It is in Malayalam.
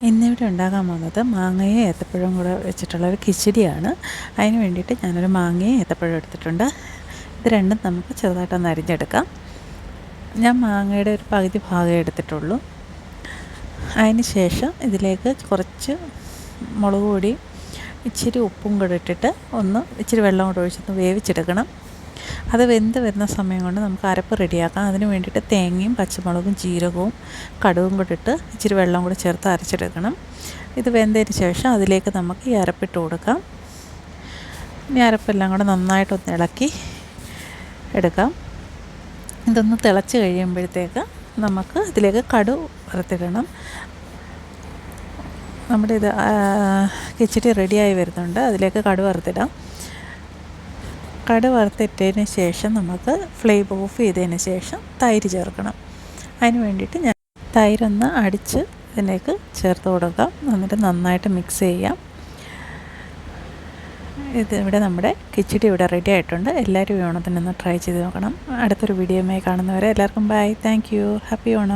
ഇന്നിവിടെ ഉണ്ടാക്കാൻ പോകുന്നത് മാങ്ങയും ഏത്തപ്പഴവും കൂടെ വെച്ചിട്ടുള്ളൊരു കിച്ചടിയാണ്. അതിന് വേണ്ടിയിട്ട് ഞാനൊരു മാങ്ങയും ഏത്തപ്പഴവും എടുത്തിട്ടുണ്ട്. ഇത് രണ്ടും നമുക്ക് ചെറുതായിട്ടൊന്ന് അരിഞ്ഞെടുക്കാം. ഞാൻ മാങ്ങയുടെ ഒരു പകുതി ഭാഗമേ എടുത്തിട്ടുള്ളൂ. അതിന് ശേഷം ഇതിലേക്ക് കുറച്ച് മുളക് പൊടിയും ഇച്ചിരി ഉപ്പും കൂടെ ഇട്ടിട്ട് ഇച്ചിരി വെള്ളം കൂടെ ഒഴിച്ചൊന്ന് വേവിച്ചെടുക്കണം. അത് വെന്ത് വരുന്ന സമയം കൊണ്ട് നമുക്ക് അരപ്പ് റെഡിയാക്കാം. അതിന് വേണ്ടിയിട്ട് തേങ്ങയും പച്ചമുളകും ജീരകവും കടുകും കൂടെ ഇട്ട് ഇച്ചിരി വെള്ളം കൂടെ ചേർത്ത് അരച്ചെടുക്കണം. ഇത് വെന്തതിന് ശേഷം അതിലേക്ക് നമുക്ക് ഈ അരപ്പിട്ട് കൊടുക്കാം. ഈ അരപ്പെല്ലാം കൂടെ നന്നായിട്ടൊന്ന് ഇളക്കി എടുക്കാം. ഇതൊന്ന് തിളച്ച് കഴിയുമ്പോഴത്തേക്ക് നമുക്ക് ഇതിലേക്ക് കടുക് വറുത്തിടണം. നമ്മുടെ ഇത് കിച്ചടി റെഡിയായി വരുന്നുണ്ട്. അതിലേക്ക് കടുക് വറുത്തിടാം. കടുക് വറുത്തിട്ടതിന് ശേഷം നമുക്ക് ഫ്ലെയിം ഓഫ് ചെയ്തതിന് ശേഷം തൈര് ചേർക്കണം. അതിന് വേണ്ടിയിട്ട് ഞാൻ തൈരൊന്ന് അടിച്ച് ഇതിലേക്ക് ചേർത്ത് കൊടുക്കാം. എന്നിട്ട് നന്നായിട്ട് മിക്സ് ചെയ്യാം. ഇവിടെ നമ്മുടെ കിച്ചടി ഇവിടെ റെഡി ആയിട്ടുണ്ട്. എല്ലാവരും ഈ ഓണത്തിനൊന്ന് ട്രൈ ചെയ്ത് നോക്കണം. അടുത്തൊരു വീഡിയോയുമായി കാണുന്നവരെ എല്ലാവർക്കും bye. Thank you. Happy Onam.